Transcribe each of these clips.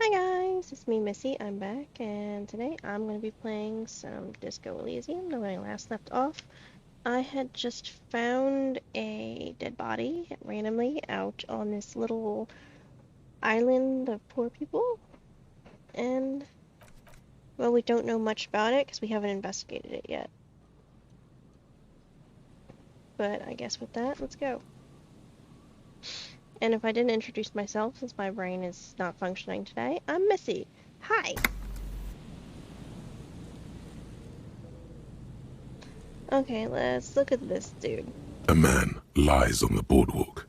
Hi guys, it's me Missy, I'm back, and today I'm going to be playing some Disco Elysium. When I last left off, I had just found a dead body randomly out on this little island of poor people, and, well, we don't know much about it because we haven't investigated it yet. But I guess with that, let's go. And if I didn't introduce myself, since my brain is not functioning today, I'm Missy. Hi! Okay, let's look at this dude. A man lies on the boardwalk,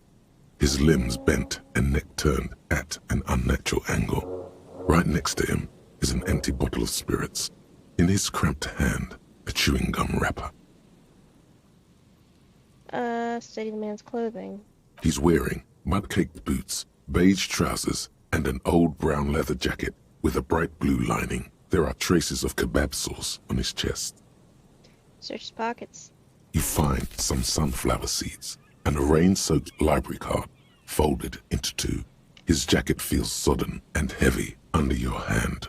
his limbs bent and neck turned at an unnatural angle. Right next to him is an empty bottle of spirits. In his cramped hand, a chewing gum wrapper. Study the man's clothing. He's wearing mud-caked boots, beige trousers, and an old brown leather jacket with a bright blue lining. There are traces of kebab sauce on his chest. Search his pockets. You find some sunflower seeds and a rain-soaked library card folded into two. His jacket feels sodden and heavy under your hand.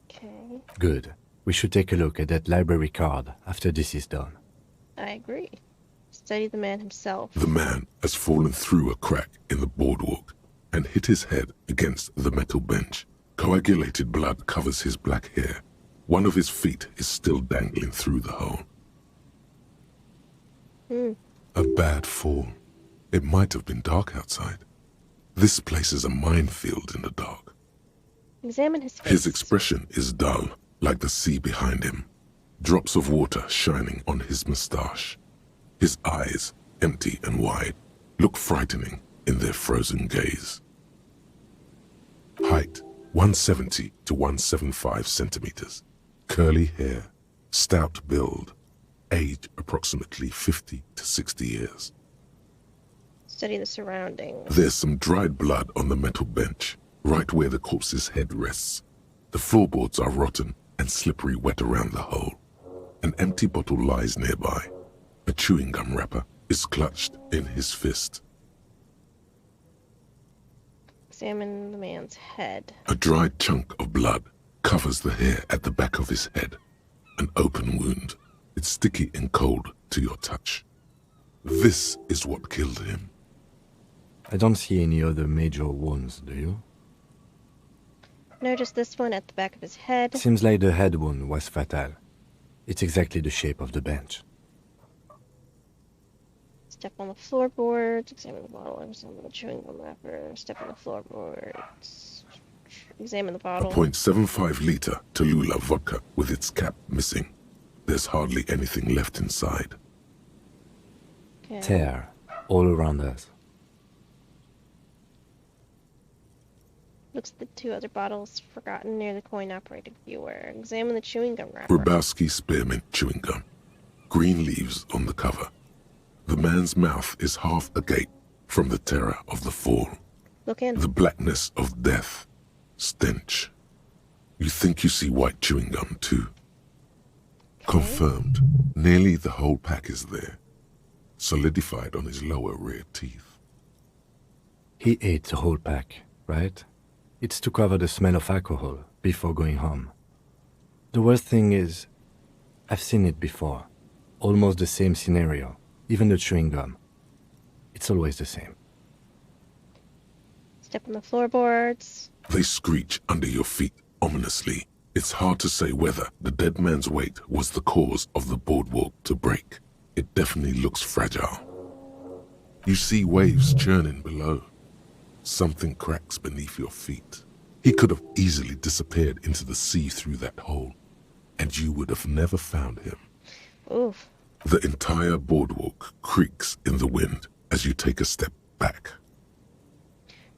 Okay. Good. We should take a look at that library card after this is done. I agree. Study the man himself. The man has fallen through a crack in the boardwalk and hit his head against the metal bench. Coagulated blood covers his black hair. One of his feet is still dangling through the hole. A bad fall. It might have been dark outside. This place is a minefield in the dark. Examine his face. His expression is dull, like the sea behind him. Drops of water shining on his mustache. His eyes, empty and wide, look frightening in their frozen gaze. Height, 170 to 175 centimeters. Curly hair, stout build. Age approximately 50 to 60 years. Study the surroundings. There's some dried blood on the metal bench, right where the corpse's head rests. The floorboards are rotten and slippery wet around the hole. An empty bottle lies nearby. A chewing gum wrapper is clutched in his fist. Examine the man's head. A dried chunk of blood covers the hair at the back of his head. An open wound. It's sticky and cold to your touch. This is what killed him. I don't see any other major wounds, do you? No, just this one at the back of his head. Seems like the head wound was fatal. It's exactly the shape of the bench. Step on the floorboards. Examine the bottle. Examine the chewing gum wrapper. Step on the floorboards. Examine the A bottle. .75 liter Tallulah vodka with its cap missing. There's hardly anything left inside. Okay. Tear all around us. Looks at the two other bottles forgotten near the coin-operated viewer. Examine the chewing gum wrapper. Grabowski spearmint chewing gum. Green leaves on the cover. The man's mouth is half agape from the terror of the fall. Look in. The blackness of death. Stench. You think you see white chewing gum too. Confirmed. Nearly the whole pack is there. Solidified on his lower rear teeth. He ate the whole pack, right? It's to cover the smell of alcohol before going home. The worst thing is, I've seen it before. Almost the same scenario. Even the chewing gum. It's always the same. Step on the floorboards. They screech under your feet ominously. It's hard to say whether the dead man's weight was the cause of the boardwalk to break. It definitely looks fragile. You see waves churning below. Something cracks beneath your feet. He could have easily disappeared into the sea through that hole, and you would have never found him. Oof. The entire boardwalk creaks in the wind as you take a step back.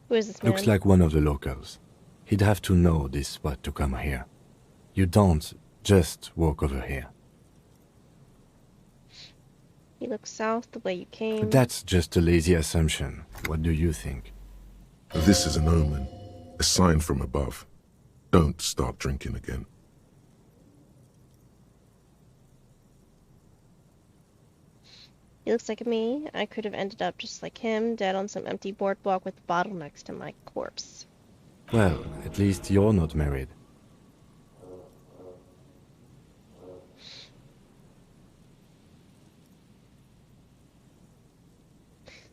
Who is this man? Looks like one of the locals. He'd have to know this spot to come here. You don't just walk over here. He looks south the way you came. That's just a lazy assumption. What do you think? This is an omen, a sign from above. Don't start drinking again. He looks like me. I could have ended up just like him, dead on some empty boardwalk with a bottle next to my corpse. Well, at least you're not married.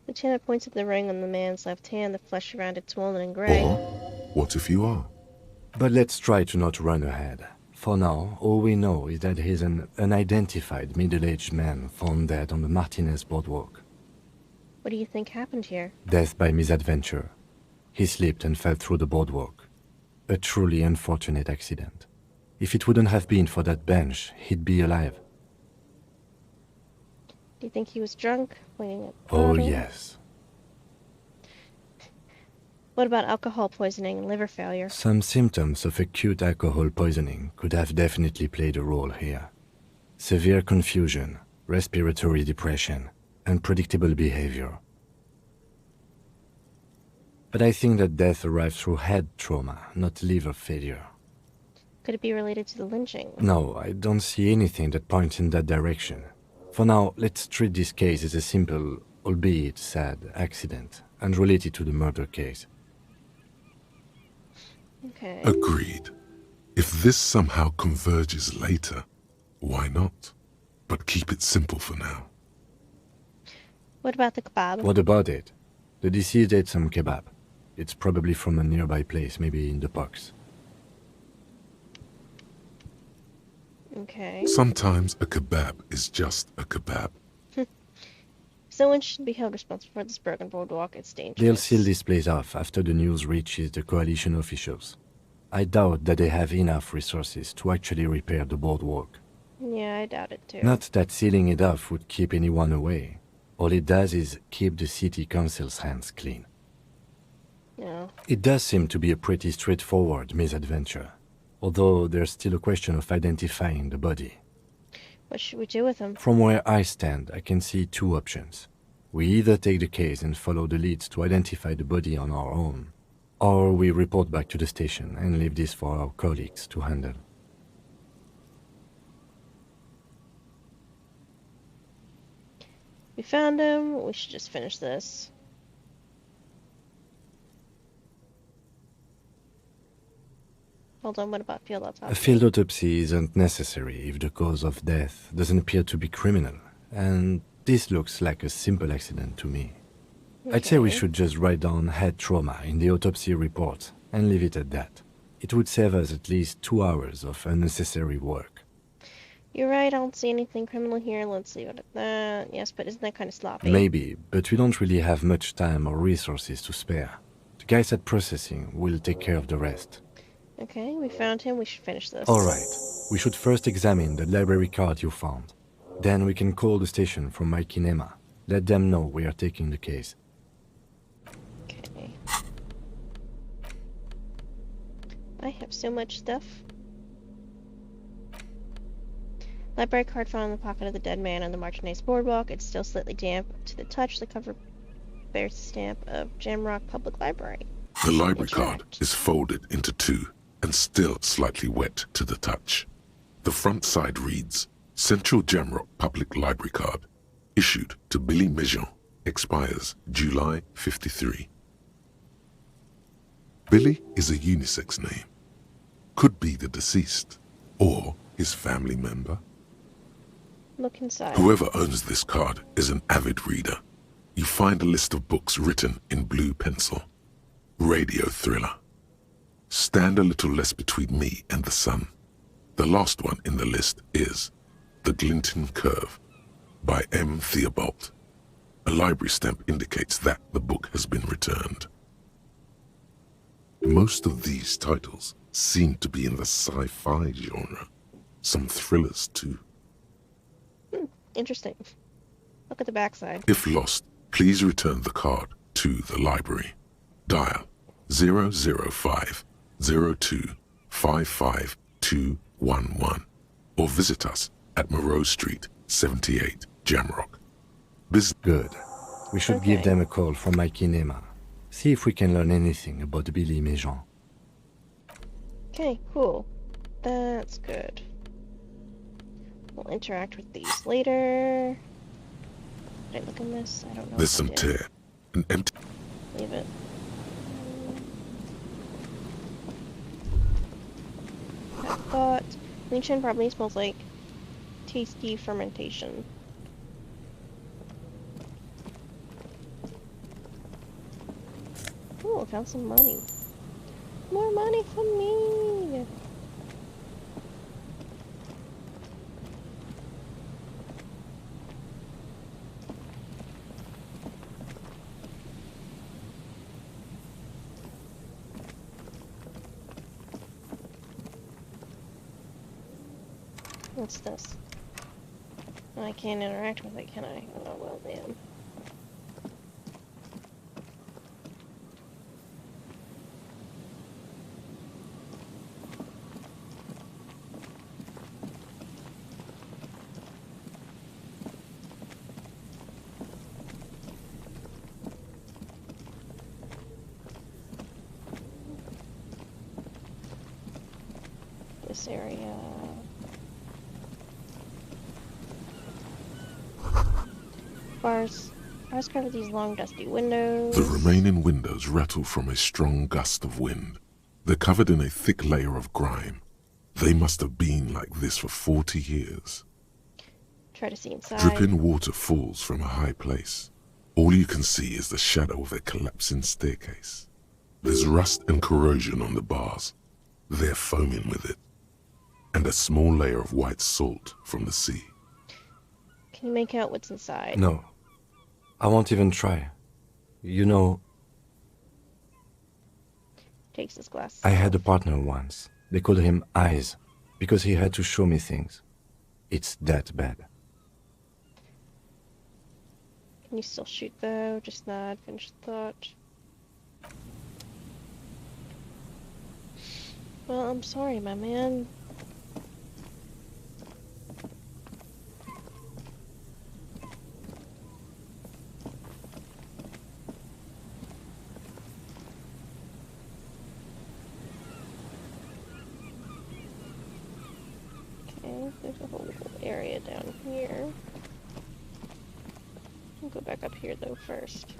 Lieutenant points at the ring on the man's left hand, the flesh around it swollen and gray. Or, what if you are? But let's try to not run ahead. For now, all we know is that he's an unidentified middle-aged man found dead on the Martinez boardwalk. What do you think happened here? Death by misadventure. He slipped and fell through the boardwalk. A truly unfortunate accident. If it wouldn't have been for that bench, he'd be alive. Do you think he was drunk? Pointing at the Oh, bottle? yes. What about alcohol poisoning and liver failure? Some symptoms of acute alcohol poisoning could have definitely played a role here. Severe confusion, respiratory depression, unpredictable behavior. But I think that death arrived through head trauma, not liver failure. Could it be related to the lynching? No, I don't see anything that points in that direction. For now, let's treat this case as a simple, albeit sad, accident, unrelated to the murder case. Okay. Agreed. If this somehow converges later, why not? But keep it simple for now. What about the kebab? What about it? The deceased ate some kebab. It's probably from a nearby place, maybe in the parks. Okay. Sometimes a kebab is just a kebab. Someone should be held responsible for this broken boardwalk. It's dangerous. They'll seal this place off after the news reaches the coalition officials. I doubt that they have enough resources to actually repair the boardwalk. Yeah, I doubt it too. Not that sealing it off would keep anyone away. All it does is keep the city council's hands clean. No. It does seem to be a pretty straightforward misadventure, although there's still a question of identifying the body. What should we do with him? From where I stand, I can see two options. We either take the case and follow the leads to identify the body on our own, or we report back to the station and leave this for our colleagues to handle. We found him. We should just finish this. Hold on, what about field A autopsy? field autopsy isn't necessary if the cause of death doesn't appear to be criminal, and this looks like a simple accident to me. I'd say we Okay. should just write down head trauma in the autopsy report and leave it at that. It would save us at least 2 hours of unnecessary work. You're right, I don't see anything criminal here. Let's leave it at that. Yes, but isn't that kind of sloppy? Maybe, but we don't really have much time or resources to spare. The guys at processing will take care of the rest. Okay, we found him. We should finish this. Alright, we should first examine the library card you found. Then we can call the station from my kinema. Let them know we are taking the case. Okay. I have so much stuff. Library card found in the pocket of the dead man on the Martinez boardwalk. It's still slightly damp to the touch. The cover bears the stamp of Jamrock Public Library. The library card Interact. is folded into two and still slightly wet to the touch. The front side reads, Central Jamrock Public Library Card, issued to Billy Mejean, expires July 53. Billy is a unisex name. Could be the deceased or his family member. Look inside. Whoever owns this card is an avid reader. You find a list of books written in blue pencil. Radio thriller. Stand a little less between me and the sun. The last one in the list is The Glinton Curve by M. Theobald. A library stamp indicates that the book has been returned. Most of these titles seem to be in the sci-fi genre. Some thrillers too. Interesting. Look at the backside. If lost, please return the card to the library. Dial 005 02 55211 or visit us at Moreau Street, 78, Jamrock. Good. We should give Okay. them a call from my kinema. See if we can learn anything about Billy Mejean. Okay, cool. That's good. We'll interact with these later. Did I look in this? I don't know. There's if I some did. tear, an empty Leave it. thought. Linchin probably smells like tasty fermentation. Ooh, I found some money. More money for me! What's this? I can't interact with it, can I? Oh, well, damn. This area. Bars cover these long, dusty windows. The remaining windows rattle from a strong gust of wind. They're covered in a thick layer of grime. They must have been like this for 40 years. Try to see inside. Dripping water falls from a high place. All you can see is the shadow of a collapsing staircase. There's rust and corrosion on the bars. They're foaming with it. And a small layer of white salt from the sea. Can you make out what's inside? No. I won't even try. You know, Takes his glasses I had a off. partner once. They called him Eyes, because he had to show me things. It's that bad. Can you still shoot though? Just not finish the thought. Well, I'm sorry, my man. Okay, there's a whole area down here. We'll go back up here though first.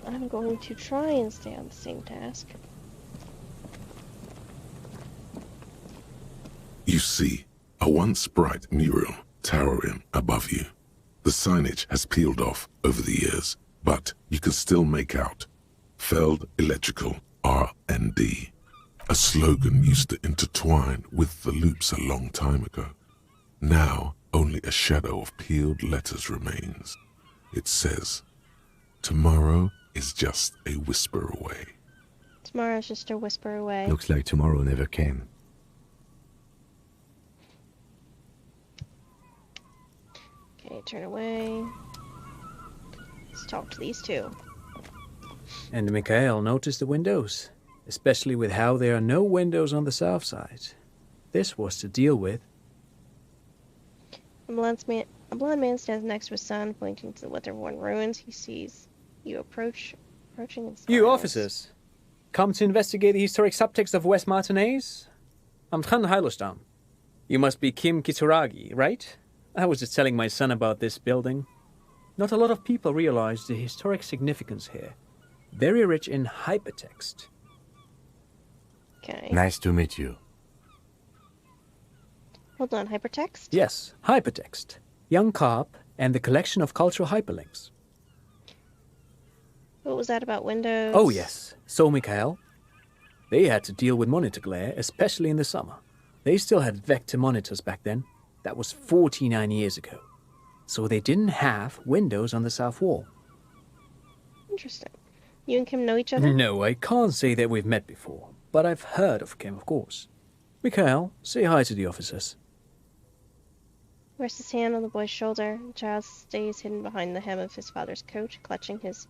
I'm going to try and stay on the same task. You see a once bright mural towering above you. The signage has peeled off over the years, but you can still make out Feld Electrical R&D. A slogan used to intertwine with the loops a long time ago. Now, only a shadow of peeled letters remains. It says, "Tomorrow is just a whisper away." Tomorrow's just a whisper away. Looks like tomorrow never came. Okay, turn away. Let's talk to these two. And Mikhail noticed the windows, especially with how there are no windows on the south side. This was to deal with. A blind man stands next to his son, pointing to the weather-worn ruins. He sees you approaching and smiles. You officers, come to investigate the historic subtext of West Martinez? I'm Tran Heilostam. You must be Kim Kituragi, right? I was just telling my son about this building. Not a lot of people realize the historic significance here. Very rich in hypertext. Okay. Nice to meet you. Hold on, hypertext? Yes, hypertext. Young Carp and the collection of cultural hyperlinks. What was that about windows? Oh yes, so Mikhail. They had to deal with monitor glare, especially in the summer. They still had vector monitors back then. That was 49 years ago. So they didn't have windows on the south wall. Interesting. You and Kim know each other? No, I can't say that we've met before, but I've heard of Kim, of course. Mikhail, say hi to the officers. Rests his hand on the boy's shoulder. The child stays hidden behind the hem of his father's coat, clutching his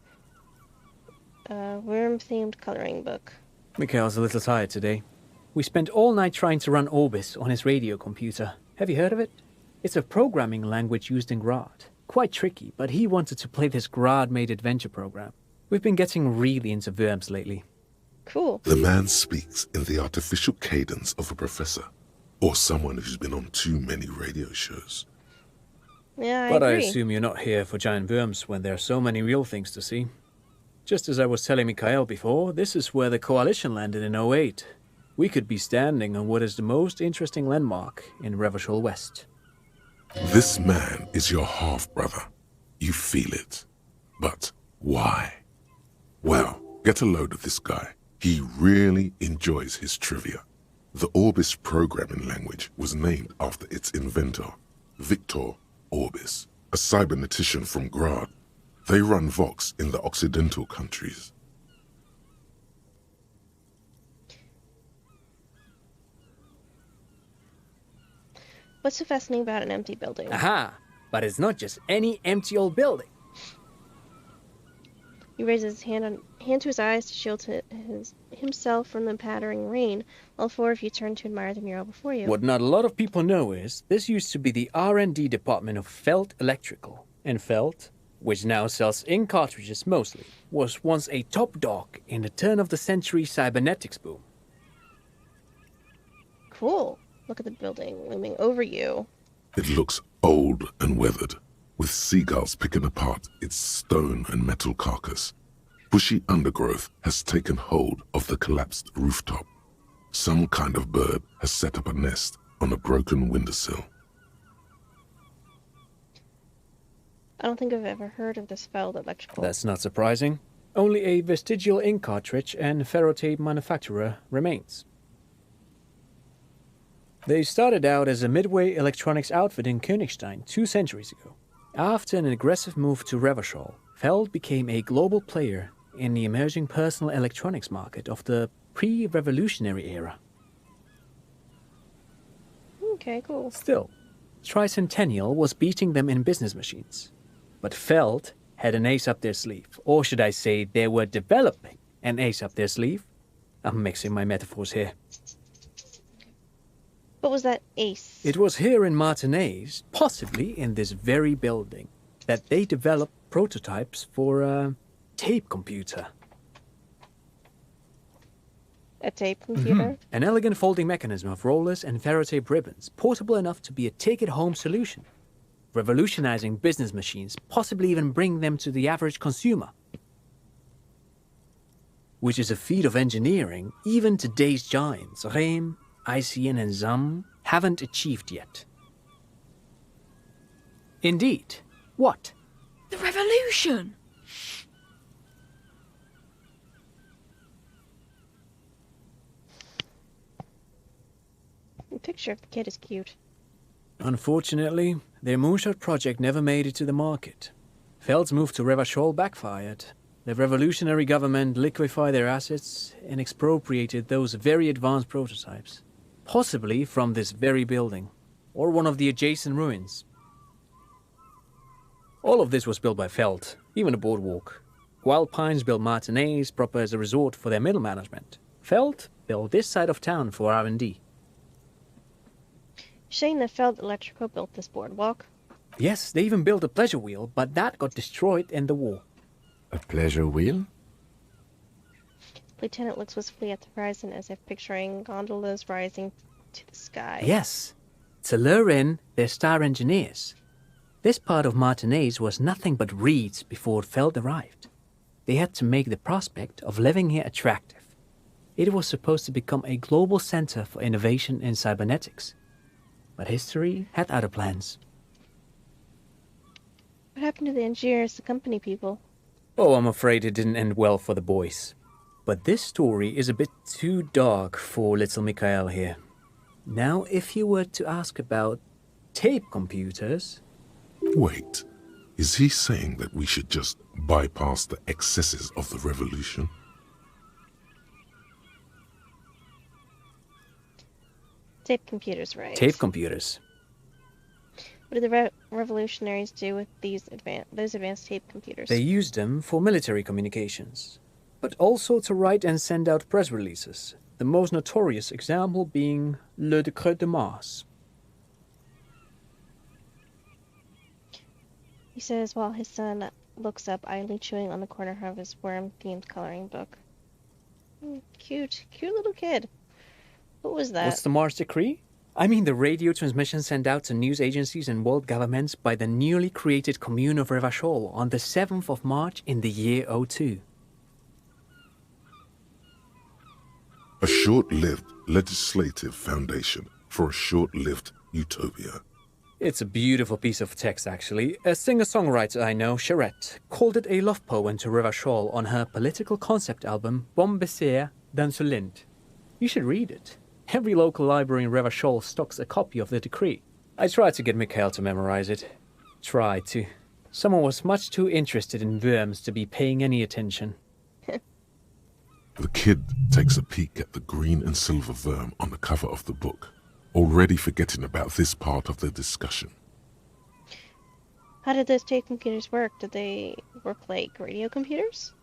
worm-themed coloring book. Mikhail's a little tired today. We spent all night trying to run Orbis on his radio computer. Have you heard of it? It's a programming language used in Grad. Quite tricky, but he wanted to play this Grad-made adventure program. We've been getting really into worms lately. Cool. The man speaks in the artificial cadence of a professor, or someone who's been on too many radio shows. Yeah, I But I agree. assume you're not here for giant worms when there are so many real things to see. Just as I was telling Mikhail before, this is where the coalition landed in '08. We could be standing on what is the most interesting landmark in Revachol West. This man is your half-brother. You feel it. But why? Well, get a load of this guy. He really enjoys his trivia. The Orbis programming language was named after its inventor, Victor Orbis, a cybernetician from Grad. They run Vox in the Occidental countries. What's so fascinating about an empty building? Aha! But it's not just any empty old building. He raises his hand to his eyes to shield himself from the pattering rain, while four of you turn to admire the mural before you. What not a lot of people know is this used to be the R&D department of Felt Electrical. And Felt, which now sells ink cartridges mostly, was once a top dog in the turn-of-the-century cybernetics boom. Cool. Look at the building looming over you. It looks old and weathered, with seagulls picking apart its stone and metal carcass. Bushy undergrowth has taken hold of the collapsed rooftop. Some kind of bird has set up a nest on a broken windowsill. I don't think I've ever heard of this Feld Electrical. That's not surprising. Only a vestigial ink cartridge and ferrotape manufacturer remains. They started out as a midway electronics outfit in Königstein 2 centuries ago. After an aggressive move to Revachol, Feld became a global player in the emerging personal electronics market of the pre-revolutionary era. Okay, cool. Still, Tricentennial was beating them in business machines. But Feld had an ace up their sleeve, or should I say they were developing an ace up their sleeve. I'm mixing my metaphors here. What was that ace? It was here in Martinez, possibly in this very building, that they developed prototypes for a tape computer. A tape computer? An elegant folding mechanism of rollers and ferrotape ribbons, portable enough to be a take-it-home solution, revolutionizing business machines, possibly even bring them to the average consumer. Which is a feat of engineering even today's giants, Rehm, ICN and ZAM, haven't achieved yet. Indeed. What? The revolution! The picture of the kid is cute. Unfortunately, their moonshot project never made it to the market. Feld's move to Revachol backfired. The revolutionary government liquefied their assets and expropriated those very advanced prototypes. Possibly from this very building, or one of the adjacent ruins. All of this was built by Feld, even the boardwalk. Wild Pines built Martinez proper as a resort for their middle management. Feld built this side of town for R&D. Shane that Feld Electrical built this boardwalk. Yes, they even built a pleasure wheel, but that got destroyed in the war. A pleasure wheel? Lieutenant looks wistfully at the horizon as if picturing gondolas rising to the sky. Yes, to lure in their star engineers. This part of Martinez was nothing but reeds before Feld arrived. They had to make the prospect of living here attractive. It was supposed to become a global center for innovation in cybernetics. But history had other plans. What happened to the engineers, the company people? Oh, I'm afraid it didn't end well for the boys. But this story is a bit too dark for little Mikhail here. Now, if you were to ask about tape computers... Wait, is he saying that we should just bypass the excesses of the revolution? Tape computers, right? Tape computers. What did the revolutionaries do with those advanced tape computers? They used them for military communications, but also to write and send out press releases, the most notorious example being Le Décret de Mars. He says while his son looks up, idly chewing on the corner of his worm-themed coloring book. Cute little kid. What was that? What's the Mars Decree? I mean the radio transmission sent out to news agencies and world governments by the newly created Commune of Revachol on the 7th of March in the year 02. A short-lived legislative foundation for a short-lived utopia. It's a beautiful piece of text, actually. A singer-songwriter I know, Charette, called it a love poem to River Shawl on her political concept album, Bombessier dans le Lind. You should read it. Every local library in River Shawl stocks a copy of the decree. I tried to get Mikhail to memorize it. Tried to. Someone was much too interested in worms to be paying any attention. The kid takes a peek at the green and silver worm on the cover of the book, already forgetting about this part of the discussion. How did those tape computers work? Did they work like radio computers?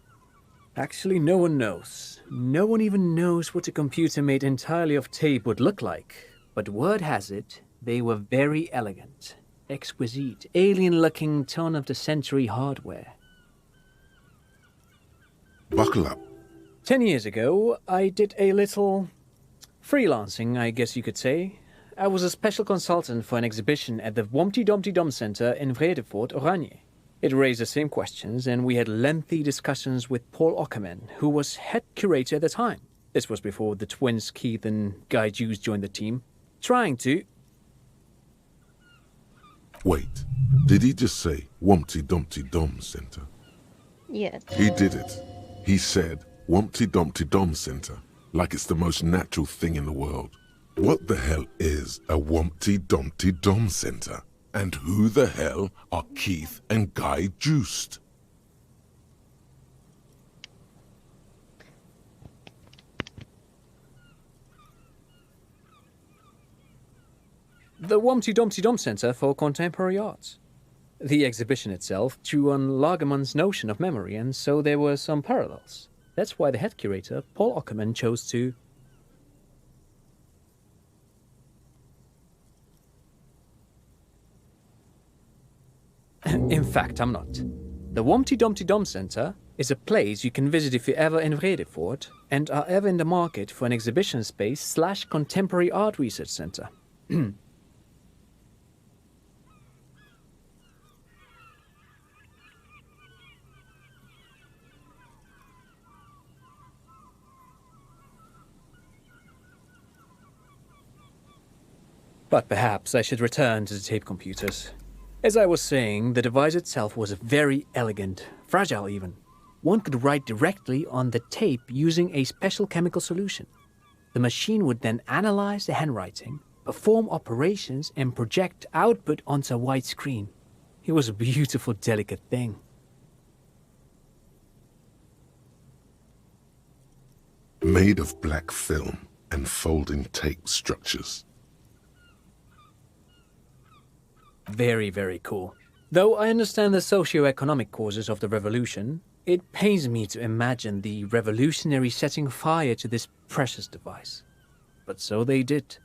Actually, no one knows. No one even knows what a computer made entirely of tape would look like. But word has it, they were very elegant, exquisite, alien-looking turn-of-the-century hardware. Buckle up. 10 years ago, I did a little freelancing, I guess you could say. I was a special consultant for an exhibition at the Womty Dumpty Dum Center in Vredefort, Oranje. It raised the same questions, and we had lengthy discussions with Paul Ockerman, who was head curator at the time. This was before the twins Keith and Guy Jews joined the team, trying to... Wait, did he just say Wumpty Dumpty Dum Center? Yes. He did it. He said Wumpty Dumpty Dum Center, like it's the most natural thing in the world. What the hell is a Wumpty Dumpty Dum Center? And who the hell are Keith and Guy Juiced? The Womty Dumpty Dum Center for Contemporary Arts. The exhibition itself drew on Lagerman's notion of memory, and so there were some parallels. That's why the head curator, Paul Ockerman, chose to... In fact, I'm not. The Womty Dumpty Dum Center is a place you can visit if you're ever in Vredefort and are ever in the market for an exhibition space / contemporary art research center. But perhaps I should return to the tape computers. As I was saying, the device itself was very elegant, fragile even. One could write directly on the tape using a special chemical solution. The machine would then analyze the handwriting, perform operations, and project output onto a white screen. It was a beautiful, delicate thing. Made of black film and folding tape structures. Very, very cool. Though I understand the socio-economic causes of the revolution, it pains me to imagine the revolutionaries setting fire to this precious device. But so they did.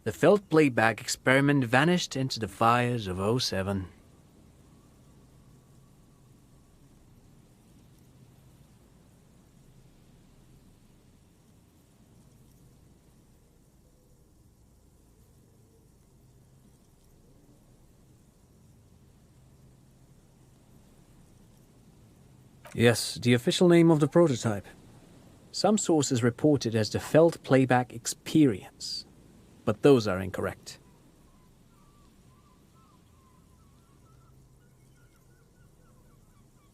The felt playback experiment vanished into the fires of '07. Yes, the official name of the prototype. Some sources report it as the Felt Playback Experience, but those are incorrect.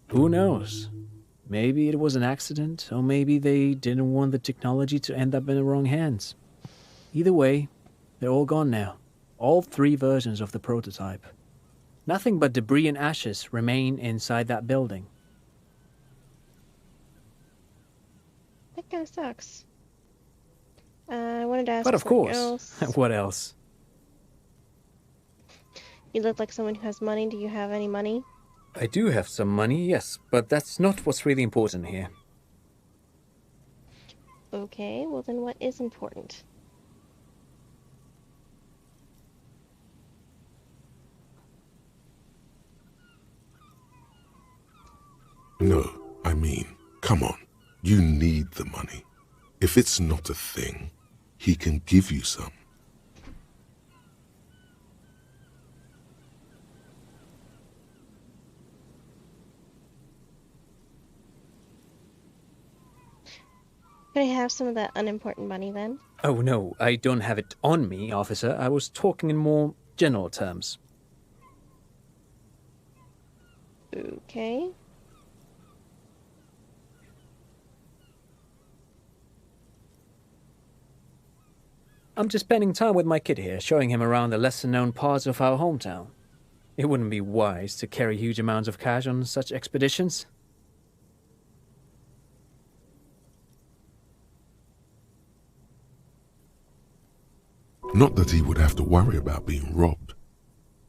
Who knows? Maybe it was an accident, or maybe they didn't want the technology to end up in the wrong hands. Either way, they're all gone now. All 3 versions of the prototype. Nothing but debris and ashes remain inside that building. That kind of sucks. I wanted to ask But of something course, else. what else? You look like someone who has money. Do you have any money? I do have some money, yes, but that's not what's really important here. Okay, well then what is important? No, I mean, come on. You need the money. If it's not a thing, he can give you some. Could I have some of that unimportant money then? Oh, no, I don't have it on me, officer. I was talking in more general terms. Okay. I'm just spending time with my kid here, showing him around the lesser-known parts of our hometown. It wouldn't be wise to carry huge amounts of cash on such expeditions. Not that he would have to worry about being robbed.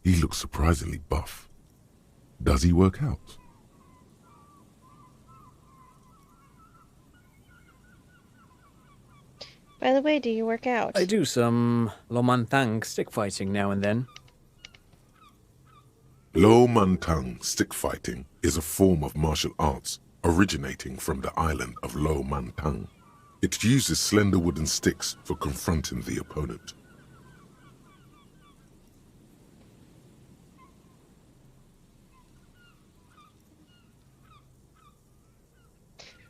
He looks surprisingly buff. Does he work out? By the way, do you work out? I do some Lomantang stick fighting now and then. Lo Mantang stick fighting is a form of martial arts originating from the island of Lo Mantang. It uses slender wooden sticks for confronting the opponent.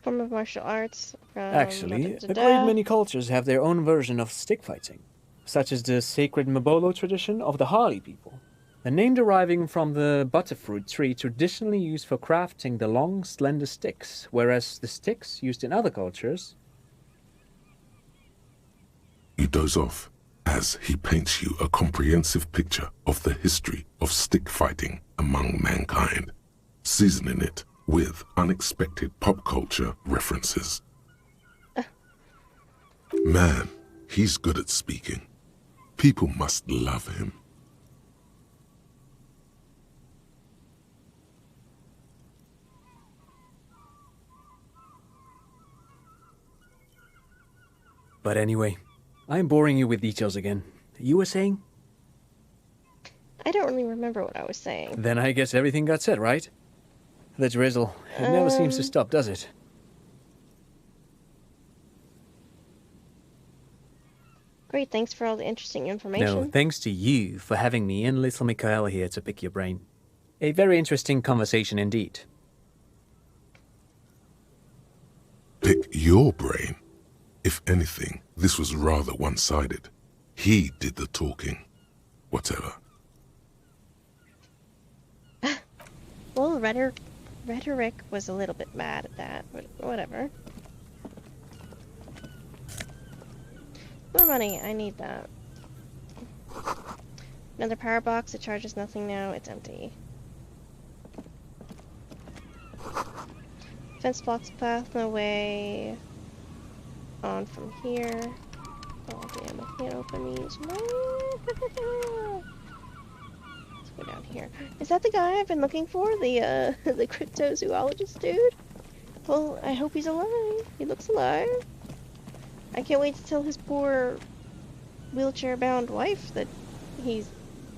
Form of martial arts from... Actually, a great many cultures have their own version of stick fighting, such as the sacred Mabolo tradition of the Harli people. The name deriving from the butterfruit tree traditionally used for crafting the long, slender sticks, whereas the sticks used in other cultures... You doze off as he paints you a comprehensive picture of the history of stick fighting among mankind, seasoning it with unexpected pop culture references. Man, he's good at speaking. People must love him. But anyway, I'm boring you with details again. You were saying? I don't really remember what I was saying. Then I guess everything got said, right? The drizzle. It never seems to stop, does it? Great, thanks for all the interesting information. No, thanks to you for having me and little Mikael here to pick your brain. A very interesting conversation indeed. Pick your brain? If anything, this was rather one-sided. He did the talking. Whatever. Well, Rhetoric was a little bit mad at that, but whatever. More money, I need that. Another power box, it charges nothing now, it's empty. Fence blocks path, no way on from here. Oh damn, I can't open these. No. Let's go down here. Is that the guy I've been looking for? The the cryptozoologist dude? Well, I hope he's alive. He looks alive. I can't wait to tell his poor wheelchair-bound wife that he's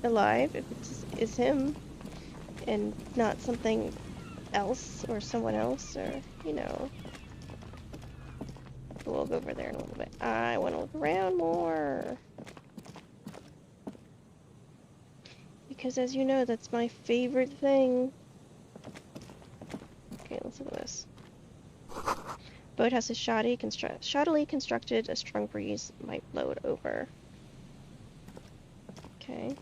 alive, if it's him, and not something else, or someone else, or, you know. We'll go over there in a little bit. I want to look around more. Because as you know, that's my favorite thing. Okay, let's look at this. Boathouse is shoddily constructed. A strong breeze might blow it over. Okay.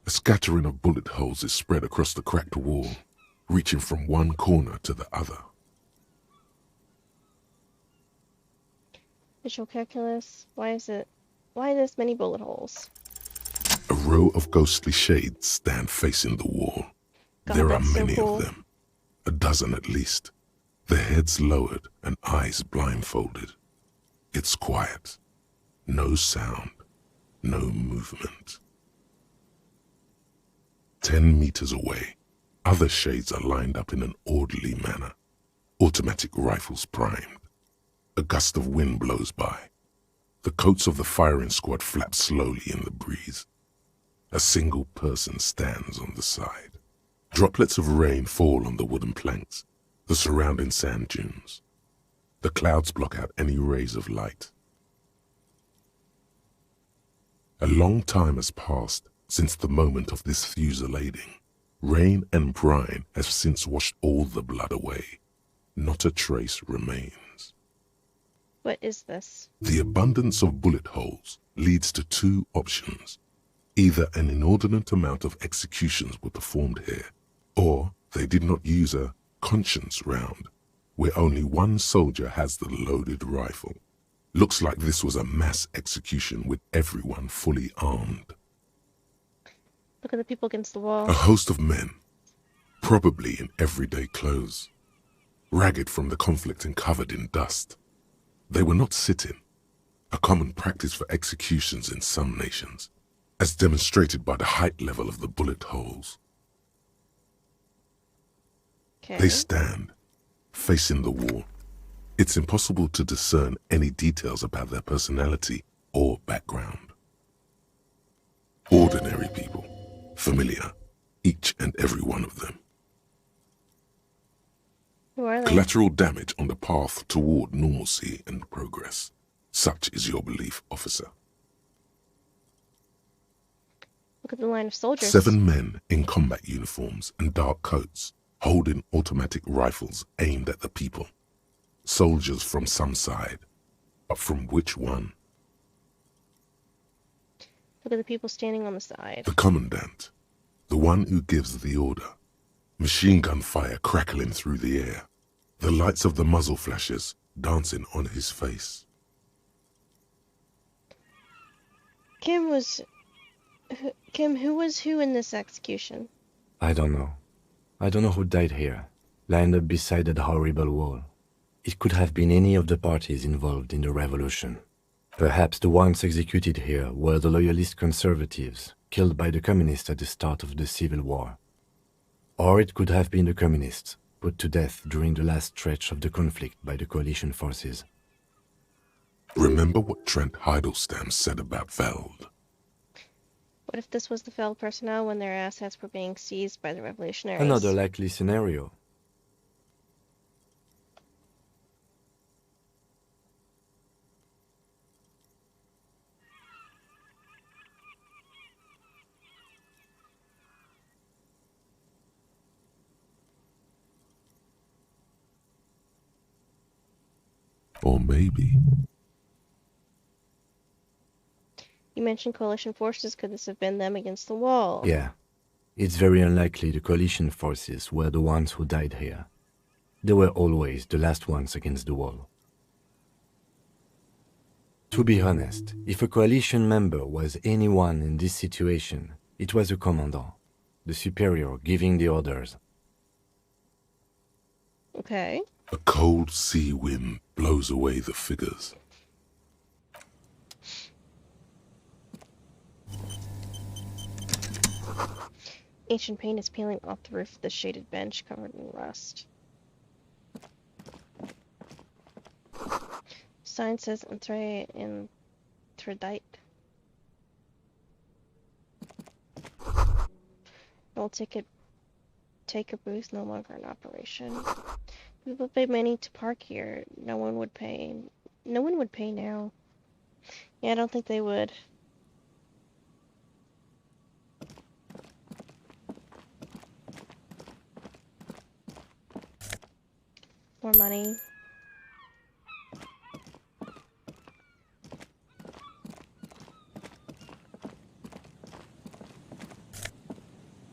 A scattering of bullet holes is spread across the cracked wall, reaching from one corner to the other. Visual calculus. Why this many bullet holes? A row of ghostly shades stand facing the wall. God, There are that's so many cool. of them, a dozen at least, their heads lowered and eyes blindfolded. It's quiet, no sound, no movement. 10 meters away, other shades are lined up in an orderly manner, automatic rifles primed. A gust of wind blows by. The coats of the firing squad flap slowly in the breeze. A single person stands on the side. Droplets of rain fall on the wooden planks, the surrounding sand dunes. The clouds block out any rays of light. A long time has passed since the moment of this fusillading. Rain and brine have since washed all the blood away. Not a trace remains. What is this? The abundance of bullet holes leads to two options. Either an inordinate amount of executions were performed here, or they did not use a conscience round, where only one soldier has the loaded rifle. Looks like this was a mass execution with everyone fully armed. Look at the people against the wall. A host of men, probably in everyday clothes, ragged from the conflict and covered in dust. They were not sitting, a common practice for executions in some nations, as demonstrated by the height level of the bullet holes. Okay. They stand, facing the wall. It's impossible to discern any details about their personality or background. Ordinary people, familiar, each and every one of them. Who are they? Collateral damage on the path toward normalcy and progress. Such is your belief, officer. Look at the line of soldiers. 7 men in combat uniforms and dark coats, holding automatic rifles aimed at the people. Soldiers from some side, but from which one? Look at the people standing on the side. The commandant, the one who gives the order. Machine gun fire crackling through the air. The lights of the muzzle flashes dancing on his face. Kim, who was who in this execution? I don't know. I don't know who died here, lined up beside that horrible wall. It could have been any of the parties involved in the revolution. Perhaps the ones executed here were the loyalist conservatives, killed by the communists at the start of the Civil War. Or it could have been the communists, put to death during the last stretch of the conflict by the coalition forces. Remember what Trent Heidelstein said about Veld? What if this was the Feld personnel when their assets were being seized by the revolutionaries? Another likely scenario. Or maybe... You mentioned coalition forces. Could this have been them against the wall? Yeah. It's very unlikely the coalition forces were the ones who died here. They were always the last ones against the wall. To be honest, if a coalition member was anyone in this situation, it was a commandant, the superior giving the orders. Okay. A cold sea wind blows away the figures. Ancient paint is peeling off the roof of the shaded bench covered in rust. Sign says Entree in Tridite. Old ticket taker booth no longer in operation. People pay money to park here. No one would pay. No one would pay now. Yeah, I don't think they would. More money.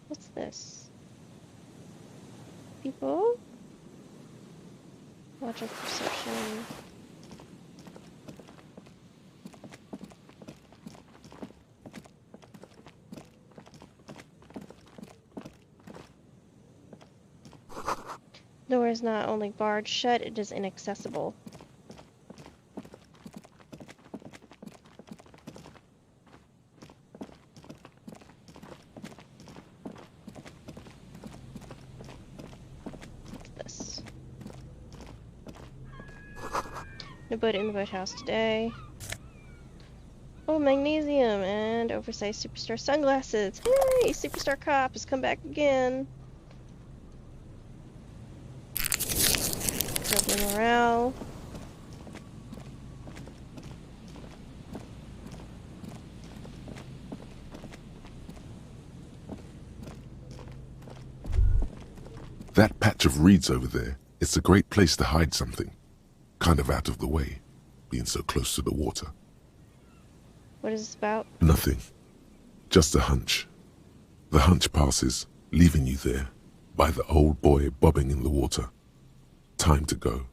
What's this? People? Watch our perception. Door is not only barred shut, it is inaccessible. What's this? No boat in the boathouse today. Oh, magnesium and oversized superstar sunglasses. Hey, superstar cop has come back again. Building morale. That patch of reeds over there, it's a great place to hide something. Kind of out of the way, being so close to the water. What is this about? Nothing. Just a hunch. The hunch passes, leaving you there, by the old boy bobbing in the water. Time to go.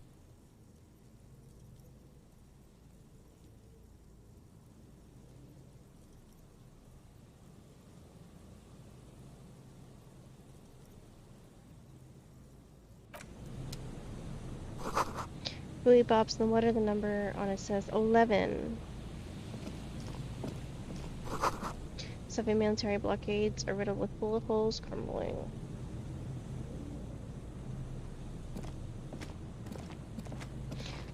Buoy bobs in the water. The number on it says 11. Soviet military blockades are riddled with bullet holes crumbling.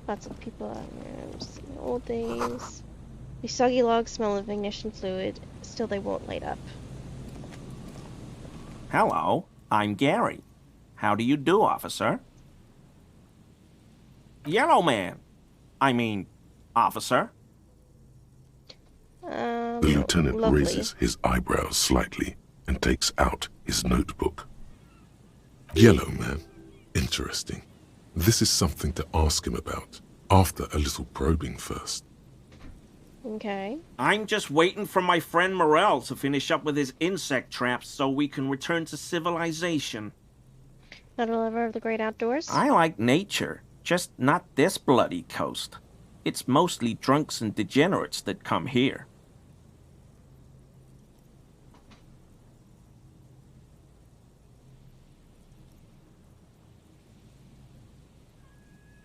Lots of people out here. Just in the old days. These soggy logs smell of ignition fluid. Still, they won't light up. Hello, I'm Gary. How do you do, officer? Yellow man. I mean, officer. The lieutenant Lovely. raises his eyebrows slightly and takes out his notebook. Yellow man. Interesting. This is something to ask him about, after a little probing first. Okay. I'm just waiting for my friend Morel to finish up with his insect traps so we can return to civilization. Not a lover of the great outdoors? I like nature, just not this bloody coast. It's mostly drunks and degenerates that come here.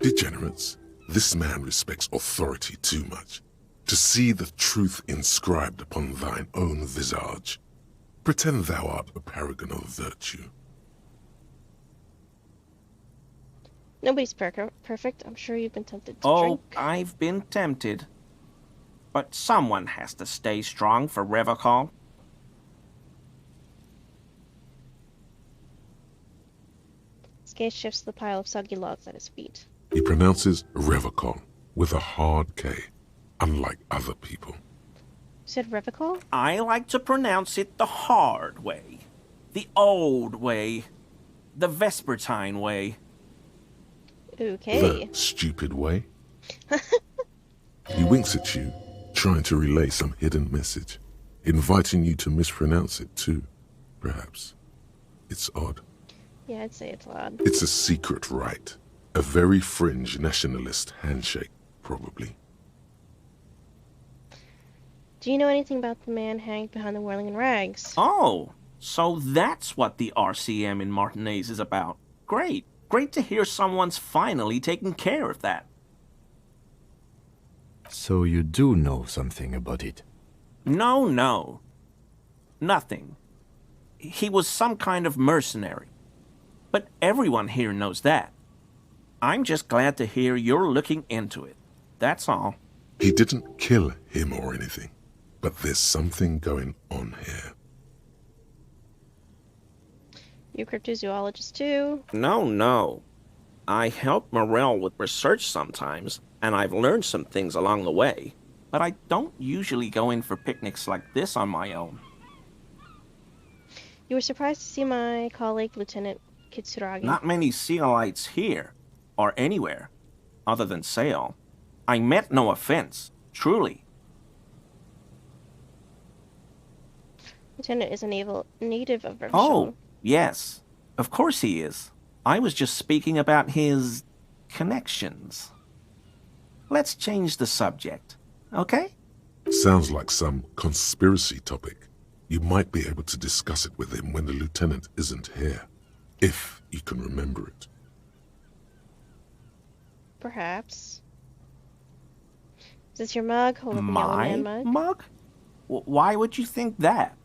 Degenerates, this man respects authority too much. To see the truth inscribed upon thine own visage. Pretend thou art a paragon of virtue. Nobody's perfect. I'm sure you've been tempted to Oh, drink. I've been tempted. But someone has to stay strong for Revocol. His gaze shifts to the pile of soggy logs at his feet. He pronounces Revocol with a hard K, unlike other people. You said Revocol? I like to pronounce it the hard way. The old way. The Vespertine way. Okay. The stupid way. He winks at you, trying to relay some hidden message, inviting you to mispronounce it too, perhaps. It's odd. Yeah, I'd say it's odd. It's a secret rite. A very fringe nationalist handshake, probably. Do you know anything about the man hanged behind the whirling in rags? Oh, so that's what the RCM in Martinez is about. Great. Great to hear someone's finally taking care of that. So you do know something about it? No. Nothing. He was some kind of mercenary. But everyone here knows that. I'm just glad to hear you're looking into it. That's all. He didn't kill him or anything, but there's something going on here. You cryptozoologist too? No. I help Morel with research sometimes, and I've learned some things along the way. But I don't usually go in for picnics like this on my own. You were surprised to see my colleague, Lieutenant Kitsuragi. Not many Sealites here, or anywhere, other than Sail. I meant no offense, truly. Lieutenant is a native of Revachon. Oh, yes. Of course he is. I was just speaking about his connections. Let's change the subject, okay? Sounds like some conspiracy topic. You might be able to discuss it with him when the lieutenant isn't here, if you can remember it. Perhaps. Is this your mug? Hold up the yellow My man mug. mug? Why would you think that?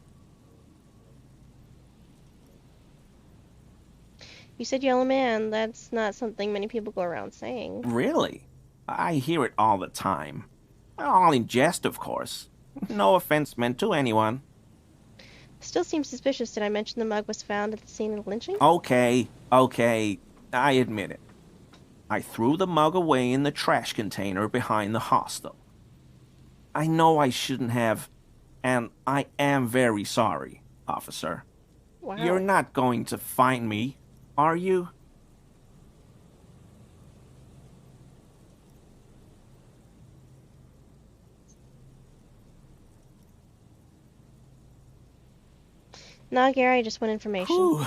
You said yellow man. That's not something many people go around saying. Really? I hear it all the time. All in jest, of course. No offense meant to anyone. Still seems suspicious. Did I mention the mug was found at the scene of lynching? Okay, I admit it. I threw the mug away in the trash container behind the hostel. I know I shouldn't have, and I am very sorry, officer. Wow. You're not going to find me, Are you? Nah, Gary, I just want information. Whew.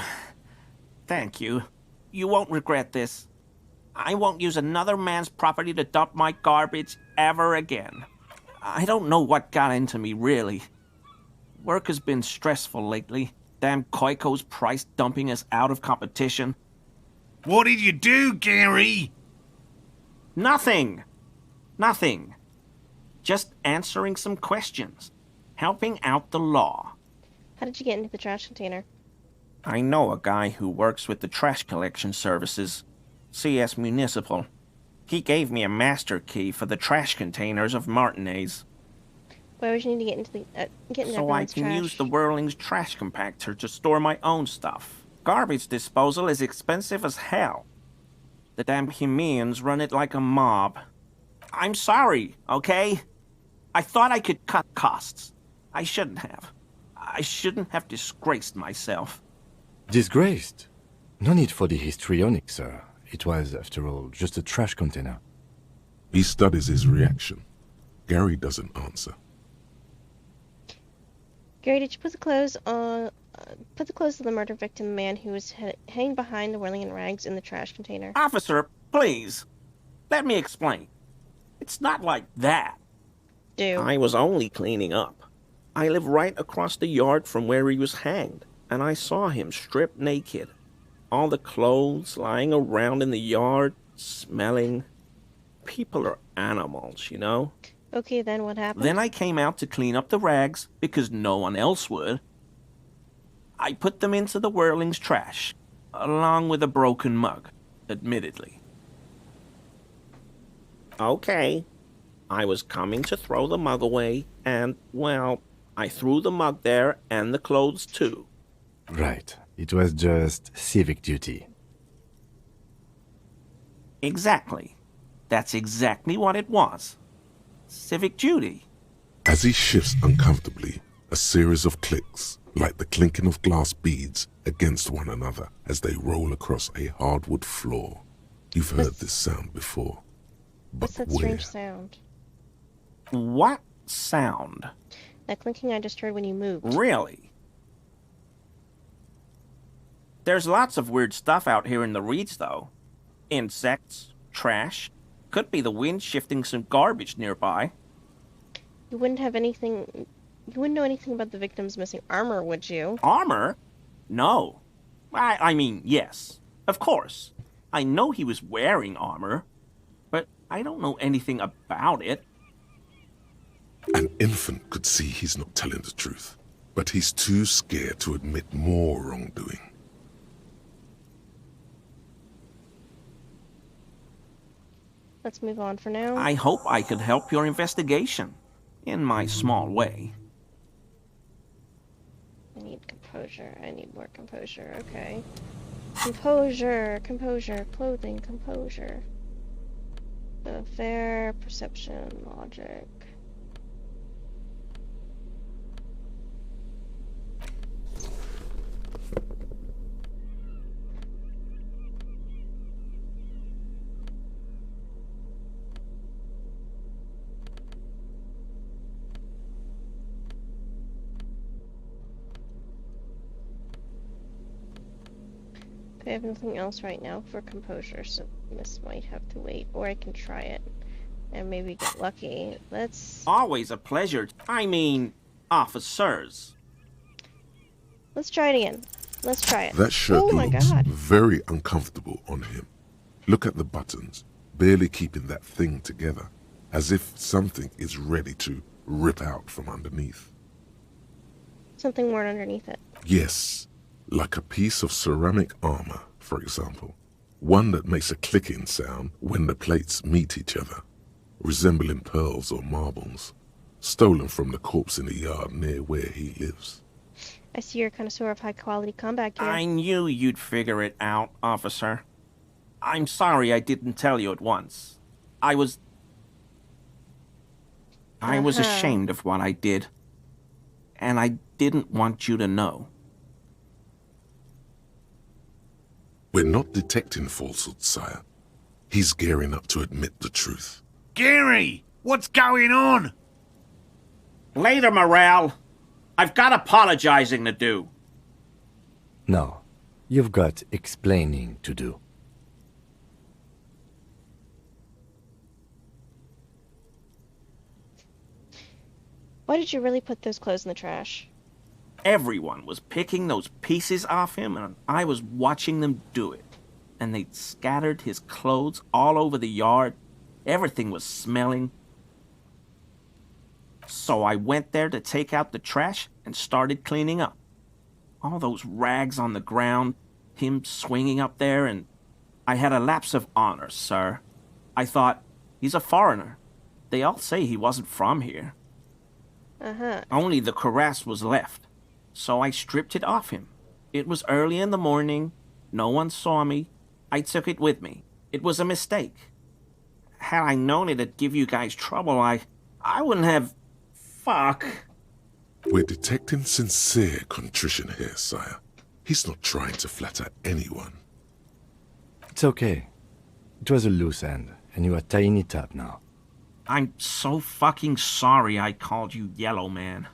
Thank you. You won't regret this. I won't use another man's property to dump my garbage ever again. I don't know what got into me, really. Work has been stressful lately. Damn Koiko's price dumping us out of competition. What did you do, Gary? Nothing. Nothing. Just answering some questions. Helping out the law. How did you get into the trash container? I know a guy who works with the trash collection services. CS Municipal. He gave me a master key for the trash containers of Martinez. Why would you need to get into So I everyone's can trash? use the Whirling's trash compactor to store my own stuff. Garbage disposal is expensive as hell. The damn Hemians run it like a mob. I'm sorry, okay? I thought I could cut costs. I shouldn't have. I shouldn't have disgraced myself. Disgraced? No need for the histrionic, sir. It was, after all, just a trash container. He studies his reaction. Gary doesn't answer. Gary, did you put the clothes on? Put the clothes of the murder victim man who was hanging behind the whirling rags in the trash container. Officer, please. Let me explain. It's not like that. Do. I was only cleaning up. I live right across the yard from where he was hanged, and I saw him stripped naked. All the clothes lying around in the yard, smelling. People are animals, you know? Okay, then what happened? Then I came out to clean up the rags, because no one else would. I put them into the Whirling's trash, along with a broken mug, admittedly. Okay. I was coming to throw the mug away, and, well, I threw the mug there and the clothes too. Right. It was just civic duty. Exactly. That's exactly what it was. Civic duty. As he shifts uncomfortably, a series of clicks, like the clinking of glass beads against one another as they roll across a hardwood floor. You've heard this sound before. But What's that where? strange sound? What sound? That clinking I just heard when you moved. Really? There's lots of weird stuff out here in the reeds, though. Insects, trash. Could be the wind shifting some garbage nearby. You wouldn't have anything. You wouldn't know anything about the victim's missing armor, would you? Armor? No. I mean, yes. Of course. I know he was wearing armor. But I don't know anything about it. An infant could see he's not telling the truth, but he's too scared to admit more wrongdoing. Let's move on for now. I hope I could help your investigation. In my small way. I need composure. I need more composure. Okay. Composure. Composure. Clothing. Composure. Fair. Perception. Logic. I have nothing else right now for composure, so this might have to wait, or I can try it and maybe get lucky. Let's Always a pleasure. I mean, officers. try it again. Let's try it. That shirt Oh my looks god. very uncomfortable on him. Look at the buttons, barely keeping that thing together, as if something is ready to rip out from underneath. Something more underneath it. Yes, like a piece of ceramic armor, for example. One that makes a clicking sound when the plates meet each other, resembling pearls or marbles, stolen from the corpse in the yard near where he lives. I see you're a connoisseur of high-quality combat gear. I knew you'd figure it out, officer. I'm sorry I didn't tell you at once. I was ashamed of what I did. And I didn't want you to know. We're not detecting falsehoods, sire. He's gearing up to admit the truth. Gary, what's going on? Later, Morale. I've got apologizing to do. No, you've got explaining to do. Why did you really put those clothes in the trash? Everyone was picking those pieces off him, and I was watching them do it. And they'd scattered his clothes all over the yard. Everything was smelling. So I went there to take out the trash and started cleaning up. All those rags on the ground, him swinging up there, and I had a lapse of honor, sir. I thought, he's a foreigner. They all say he wasn't from here. Only the cuirass was left, so I stripped it off him. It was early in the morning. No one saw me. I took it with me. It was a mistake. Had I known it'd give you guys trouble, I wouldn't have... Fuck. We're detecting sincere contrition here, sire. He's not trying to flatter anyone. It's okay. It was a loose end, and you are tying it up now. I'm so fucking sorry I called you Yellow Man.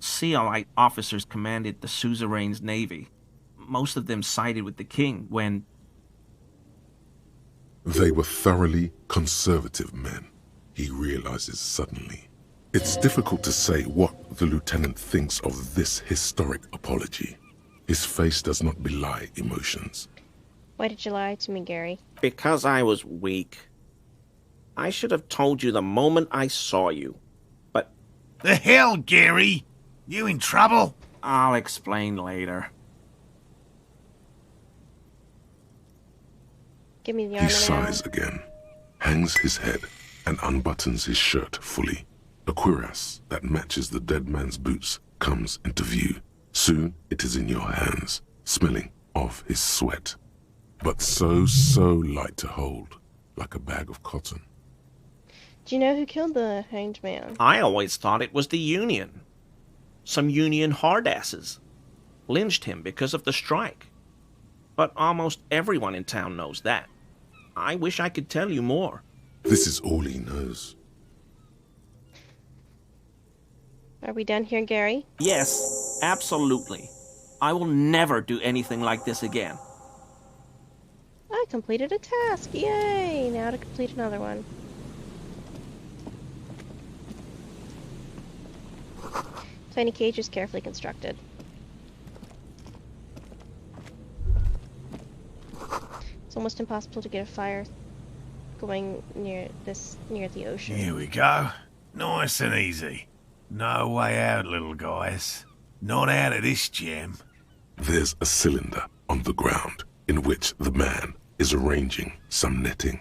Sealite officers commanded the suzerain's navy. Most of them sided with the king when... They were thoroughly conservative men, he realizes suddenly. It's difficult to say what the lieutenant thinks of this historic apology. His face does not belie emotions. Why did you lie to me, Gary? Because I was weak. I should have told you the moment I saw you. But The hell, Gary? You in trouble? I'll explain later. Give me the He armor sighs now. again, hangs his head, and unbuttons his shirt fully. A cuirass that matches the dead man's boots comes into view. Soon it is in your hands, smelling of his sweat. But so light to hold, like a bag of cotton. Do you know who killed the hanged man? I always thought it was the Union. Some Union hardasses. Lynched him because of the strike. But almost everyone in town knows that. I wish I could tell you more. This is all he knows. Are we done here, Gary? Yes, absolutely. I will never do anything like this again. I completed a task! Yay! Now to complete another one. Tiny cage is carefully constructed. It's almost impossible to get a fire going near the ocean. Here we go. Nice and easy. No way out, little guys. Not out of this gem. There's a cylinder on the ground in which the man is arranging some netting.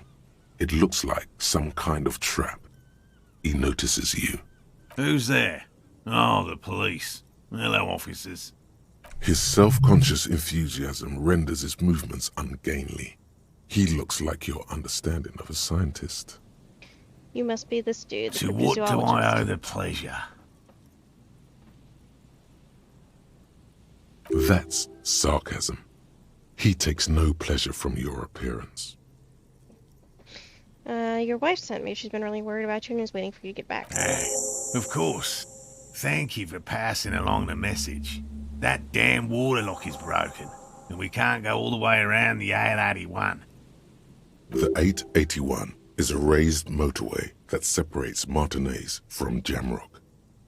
It looks like some kind of trap. He notices you. Who's there? Oh, the police. Hello, officers. His self-conscious enthusiasm renders his movements ungainly. He looks like your understanding of a scientist. You must be this dude, the To what do I cryptozoologist. owe the pleasure? That's sarcasm. He takes no pleasure from your appearance. Your wife sent me. She's been really worried about you and is waiting for you to get back. Of course. Thank you for passing along the message. That damn water lock is broken, and we can't go all the way around the 881. The 881 is a raised motorway that separates Martinez from Jamrock.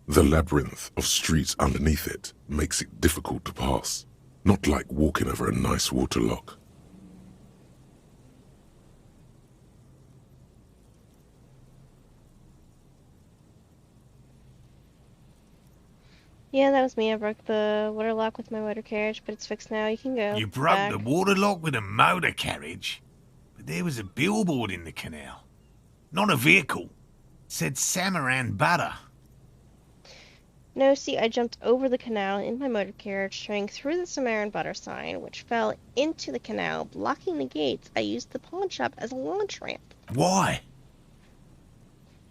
The labyrinth of streets underneath it makes it difficult to pass, not like walking over a nice water lock. Yeah, that was me. I broke the water lock with my motor carriage, but it's fixed now. You can go. You broke back. the water lock with a motor carriage? But there was a billboard in the canal. Not a vehicle. It said Samaran Butter. No, see, I jumped over the canal in my motor carriage, straying through the Samaran butter sign, which fell into the canal, blocking the gates. I used the pawn shop as a launch ramp Why?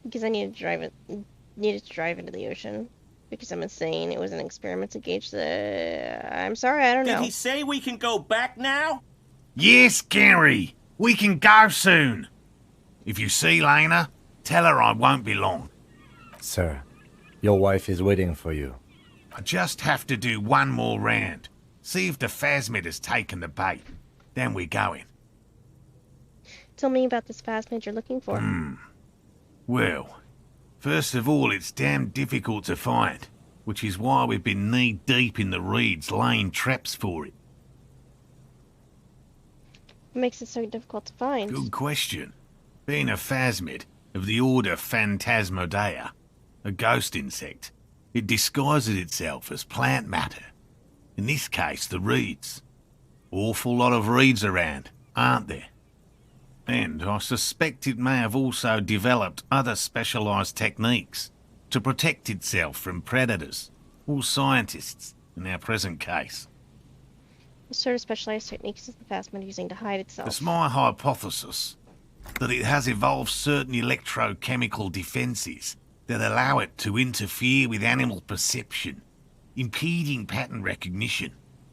because I needed to drive into the ocean. Because I'm insane. It was an experiment to gauge the... I'm sorry, I don't know. Did he say we can go back now? Yes, Gary. We can go soon. If you see Lena, tell her I won't be long. Sir, your wife is waiting for you. I just have to do one more round. See if the phasmid has taken the bait. Then we're going. Tell me about this phasmid you're looking for. Well, first of all, it's damn difficult to find, which is why we've been knee-deep in the reeds laying traps for it. What makes it so difficult to find? Good question. Being a phasmid of the order Phantasmodea, a ghost insect, it disguises itself as plant matter. In this case, the reeds. Awful lot of reeds around, aren't there? And I suspect it may have also developed other specialised techniques to protect itself from predators, or scientists, in our present case. What sort of specialized techniques is the phasmid using to hide itself? It's my hypothesis that it has evolved certain electrochemical defences that allow it to interfere with animal perception, impeding pattern recognition,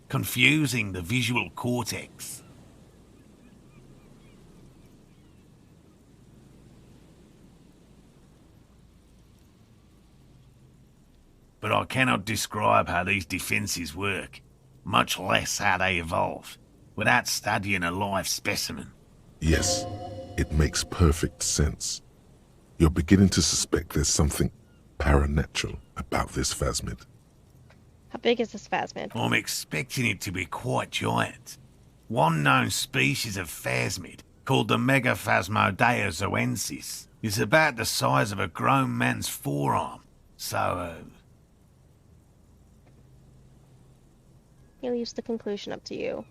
confusing the visual cortex. But I cannot describe how these defences work, much less how they evolved, without studying a live specimen. Yes, it makes perfect sense. You're beginning to suspect there's something paranatural about this phasmid. How big is this phasmid? I'm expecting it to be quite giant. One known species of phasmid, called the Megaphasmodea zoensis, is about the size of a grown man's forearm. So, He leaves the conclusion up to you.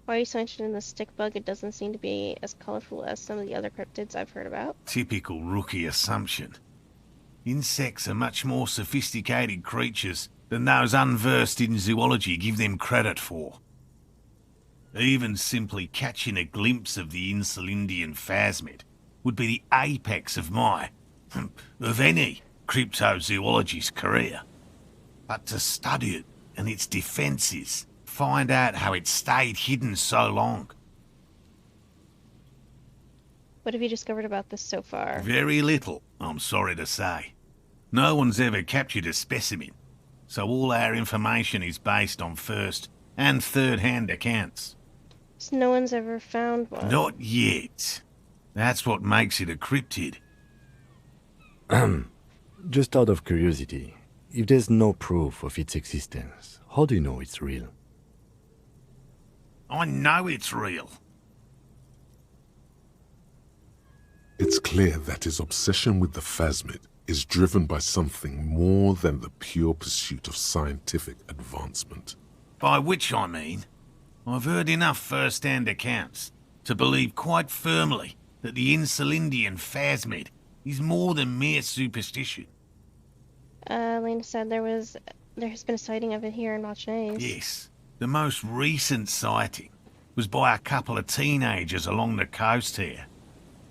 Why are you so interested in this stick bug? It doesn't seem to be as colorful as some of the other cryptids I've heard about. typical rookie assumption. Insects are much more sophisticated creatures than those unversed in zoology give them credit for. Even simply catching a glimpse of the Insulindian phasmid would be the apex of of any cryptozoologist's career. But to study it and its defences, find out how it stayed hidden so long. What have you discovered about this so far? Very little, I'm sorry to say. No one's ever captured a specimen, so all our information is based on first and third-hand accounts. So no one's ever found one? Not yet. That's what makes it a cryptid. Just out of curiosity, if there's no proof of its existence, how do you know it's real? I know it's real. It's clear that his obsession with the phasmid is driven by something more than the pure pursuit of scientific advancement. By which I mean, I've heard enough first-hand accounts to believe quite firmly that the Insulindian phasmid is more than mere superstition. Lena said there has been a sighting of it here in Martinez. Yes, the most recent sighting was by a couple of teenagers along the coast here.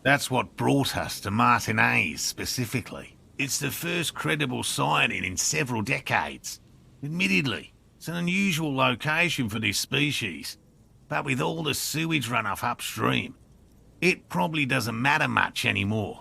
That's what brought us to Martinez specifically. It's the first credible sighting in several decades. Admittedly, it's an unusual location for this species, but with all the sewage runoff upstream, it probably doesn't matter much anymore.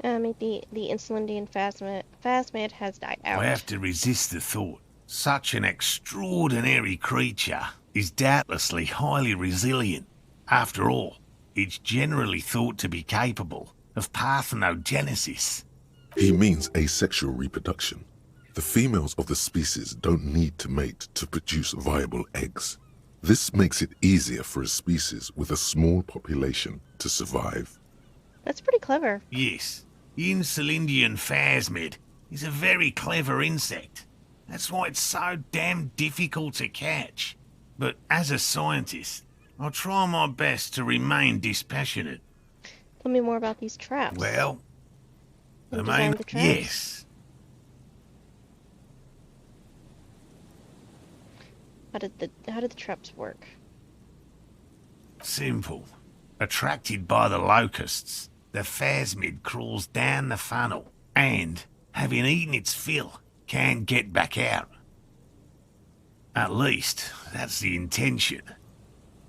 The Insulindian phasmid has died out. I have to resist the thought. Such an extraordinary creature is doubtlessly highly resilient. After all, it's generally thought to be capable of parthenogenesis. He means asexual reproduction. The females of the species don't need to mate to produce viable eggs. This makes it easier for a species with a small population to survive. That's pretty clever. Yes, the Insulindian phasmid is a very clever insect. That's why it's so damn difficult to catch. But as a scientist, I'll try my best to remain dispassionate. Tell me more about these traps. Well, You designed the traps? yes. How did the traps work? Simple. Attracted by the locusts, the phasmid crawls down the funnel and, having eaten its fill, can get back out. At least, that's the intention.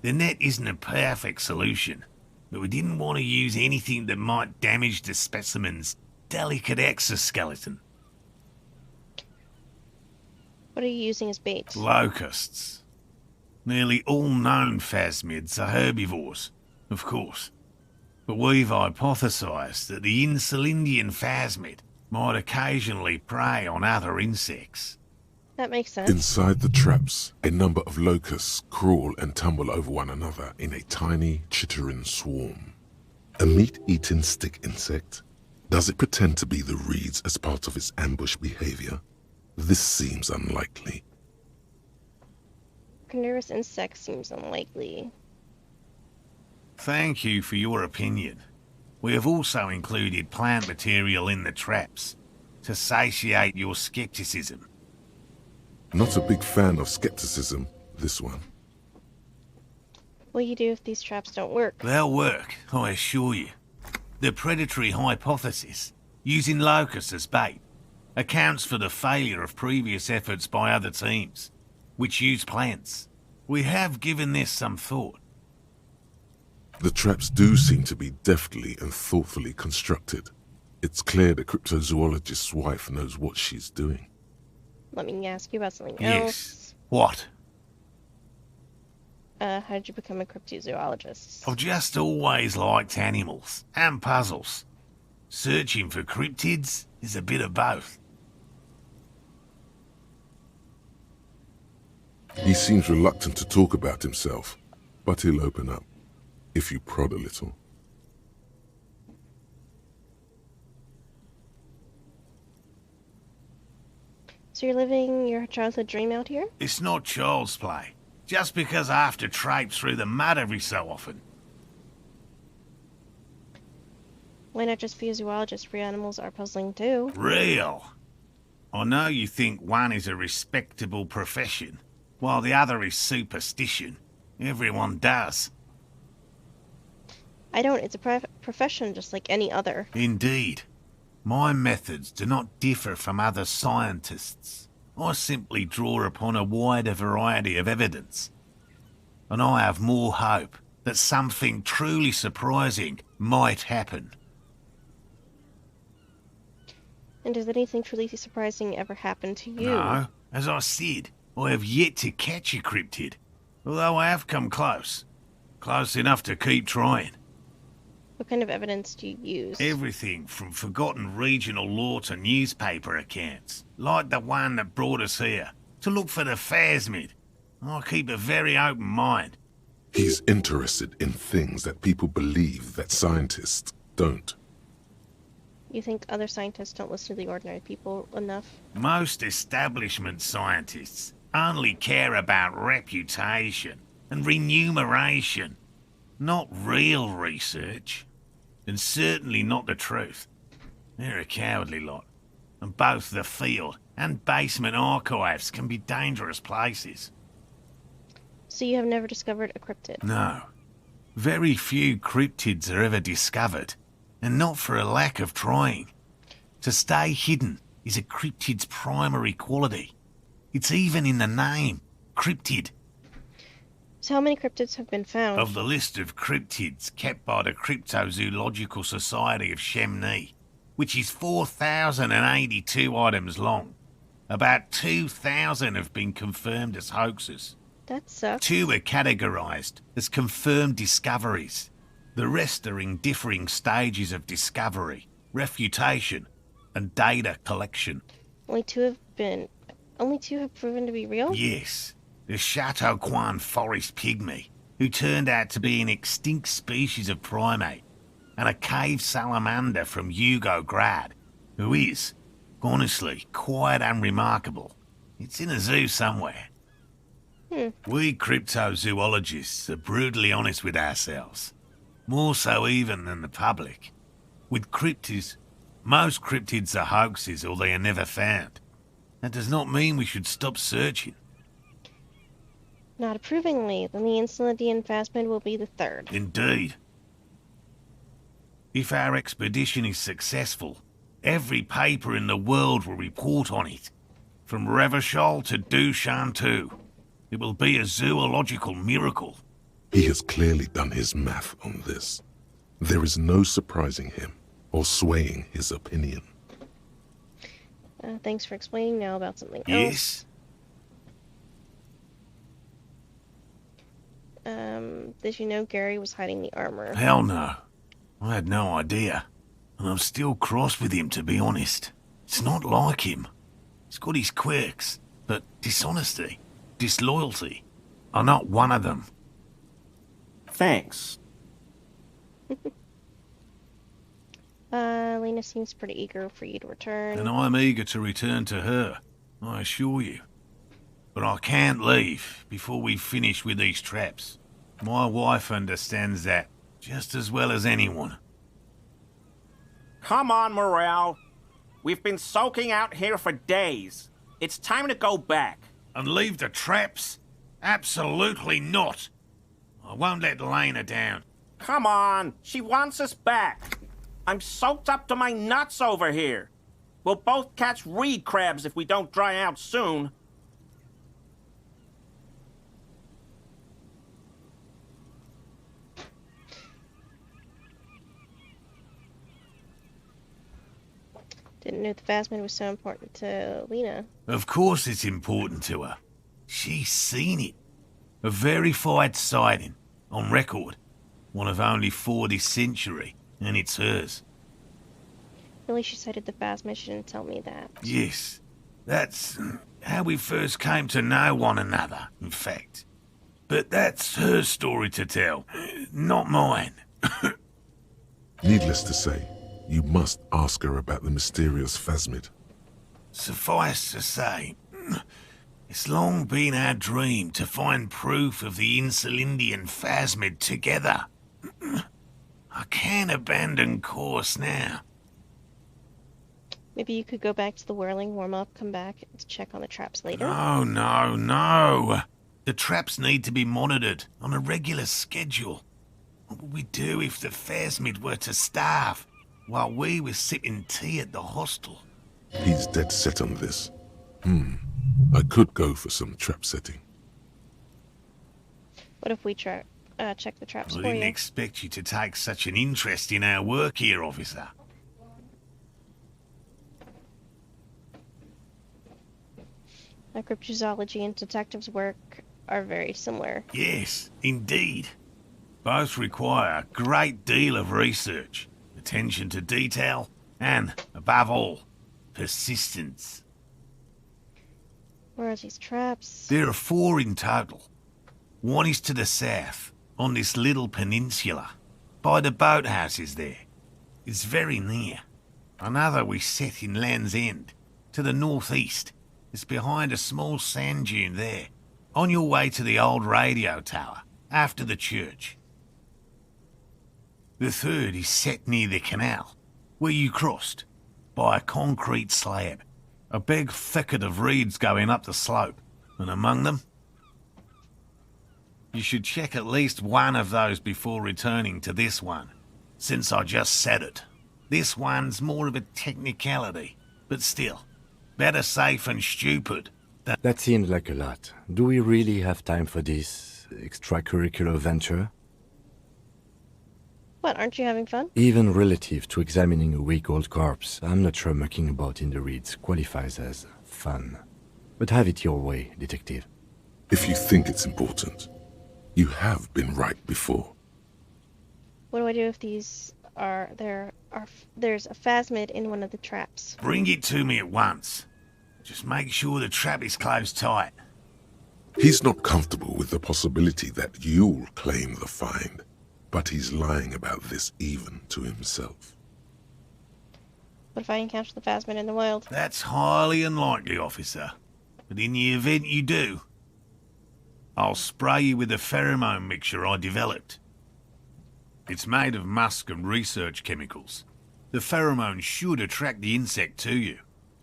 The net isn't a perfect solution, but we didn't want to use anything that might damage the specimen's delicate exoskeleton. What are you using as bait? Locusts. Nearly all known phasmids are herbivores, of course. But we've hypothesized that the Insulindian phasmid might occasionally prey on other insects. That makes sense. Inside the traps, a number of locusts crawl and tumble over one another in a tiny, chittering swarm. A meat-eating stick insect? Does it pretend to be the reeds as part of its ambush behavior? This seems unlikely. Carnivorous insect seems unlikely. Thank you for your opinion. We have also included plant material in the traps to satiate your skepticism. Not a big fan of skepticism, this one. What do you do if these traps don't work? They'll work, I assure you. The predatory hypothesis, using locusts as bait, accounts for the failure of previous efforts by other teams, which use plants. We have given this some thought. The traps do seem to be deftly and thoughtfully constructed. It's clear the cryptozoologist's wife knows what she's doing. Let me ask you about something Yes. else. What? How did you become a cryptozoologist? I've just always liked animals and puzzles. Searching for cryptids is a bit of both. He seems reluctant to talk about himself, but he'll open up, if you prod a little. So you're living your childhood dream out here? It's not child's play, just because I have to traipse through the mud every so often. Why not just be a zoologist where animals are puzzling too? Real. I know you think one is a respectable profession, while the other is superstition. Everyone does. I don't. It's a profession just like any other. Indeed. My methods do not differ from other scientists. I simply draw upon a wider variety of evidence. And I have more hope that something truly surprising might happen. And does anything truly surprising ever happen to you? No, as I said, I have yet to catch a cryptid, although I have come close. Close enough to keep trying. What kind of evidence do you use? Everything from forgotten regional lore to newspaper accounts, like the one that brought us here, to look for the phasmid. I keep a very open mind. He's interested in things that people believe that scientists don't. You think other scientists don't listen to the ordinary people enough? Most establishment scientists only care about reputation and remuneration, not real research. And certainly not the truth. They're a cowardly lot, and both the field and basement archives can be dangerous places. So you have never discovered a cryptid? No. Very few cryptids are ever discovered, and not for a lack of trying. To stay hidden is a cryptid's primary quality. It's even in the name, cryptid. So how many cryptids have been found? Of the list of cryptids kept by the Cryptozoological Society of Chemnee, which is 4,082 items long, about 2,000 have been confirmed as hoaxes. That sucks. 2 are categorized as confirmed discoveries. The rest are in differing stages of discovery, refutation, and data collection. Only two have proven to be real? Yes. The Chateauquan forest pygmy, who turned out to be an extinct species of primate, and a cave salamander from Yugograd, who is, honestly, quite unremarkable. It's in a zoo somewhere. We cryptozoologists are brutally honest with ourselves, more so even than the public. With cryptids, most cryptids are hoaxes or they are never found. That does not mean we should stop searching. Not approvingly, then the Insulindian phasmid will be the third. Indeed. If our expedition is successful, every paper in the world will report on it. From Revachol to Dushantu. It will be a zoological miracle. He has clearly done his math on this. There is no surprising him or swaying his opinion. Thanks for explaining now about something Yes? else. Did you know Gary was hiding the armor? Hell no. I had no idea. And I'm still cross with him, to be honest. It's not like him. He's got his quirks, but dishonesty, disloyalty are not one of them. Thanks. Lena seems pretty eager for you to return. And I'm eager to return to her, I assure you. But I can't leave before we finish with these traps. My wife understands that just as well as anyone. Come on, Morale. We've been soaking out here for days. It's time to go back. And leave the traps? Absolutely not. I won't let Lena down. Come on, she wants us back. I'm soaked up to my nuts over here. We'll both catch reed crabs if we don't dry out soon. Didn't know the Phasmid was so important to Lena. Of course it's important to her. She's seen it. A verified sighting, on record. One of only 4 this century, and it's hers. Really, she cited the Phasmid. She didn't tell me that. Yes, that's how we first came to know one another, in fact. But that's her story to tell, not mine. Needless to say, you must ask her about the mysterious Phasmid. Suffice to say, it's long been our dream to find proof of the Insulindian Phasmid together. I can't abandon course now. Maybe you could go back to the whirling, warm up, come back to check on the traps later. No. The traps need to be monitored on a regular schedule. What would we do if the Phasmid were to starve while we were sipping tea at the hostel? He's dead set on this. I could go for some trap setting. What if we check the traps I for didn't you? expect you to take such an interest in our work here, officer. Cryptozoology and detectives' work are very similar. Yes, indeed. Both require a great deal of research, attention to detail, and, above all, persistence. Where are these traps? There are 4 in total. One is to the south, on this little peninsula, by the boathouses there. It's very near. Another we set in Land's End, to the northeast. It's behind a small sand dune there, on your way to the old radio tower, after the church. The third is set near the canal, where you crossed, by a concrete slab. A big thicket of reeds going up the slope, and among them... You should check at least one of those before returning to this one, since I just said it. This one's more of a technicality, but still, better safe and stupid than... That seemed like a lot. Do we really have time for this extracurricular venture? What, aren't you having fun? Even relative to examining a week-old corpse, I'm not sure mucking about in the reeds qualifies as fun. But have it your way, detective. If you think it's important, you have been right before. What do I do if there's a Phasmid in one of the traps? Bring it to me at once. Just make sure the trap is closed tight. He's not comfortable with the possibility that you'll claim the find, but he's lying about this even to himself. What if I encounter the Phasmid in the wild? That's highly unlikely, officer. But in the event you do, I'll spray you with a pheromone mixture I developed. It's made of musk and research chemicals. The pheromone should attract the insect to you,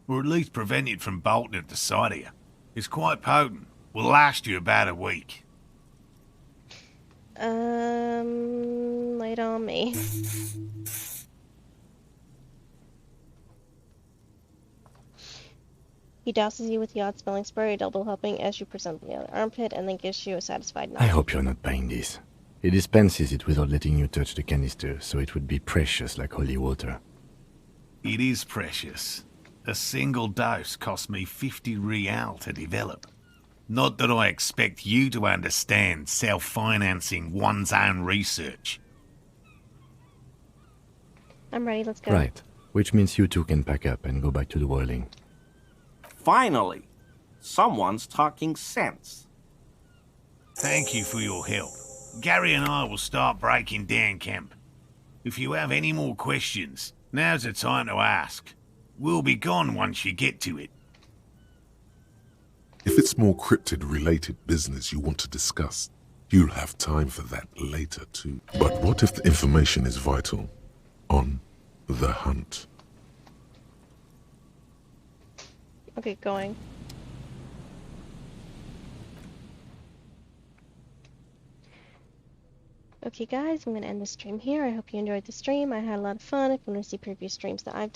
or at least prevent it from bolting at the sight of you. It's quite potent. Will last you about a week. Lay it on me. He douses you with the odd-smelling spray, double helping as you present the other armpit, and then gives you a satisfied nod. I hope you're not buying this. He dispenses it without letting you touch the canister, so it would be precious like holy water. It is precious. A single dose cost me 50 real to develop. Not that I expect you to understand self-financing one's own research. I'm ready, let's go. Right, which means you two can pack up and go back to the whirling. Finally, someone's talking sense. Thank you for your help. Gary and I will start breaking down camp. If you have any more questions, now's the time to ask. We'll be gone once you get to it. If it's more cryptid-related business you want to discuss, you'll have time for that later too. But what if the information is vital? On the hunt. Okay, going. Okay guys, I'm going to end the stream here. I hope you enjoyed the stream. I had a lot of fun. If you want to see previous streams that I've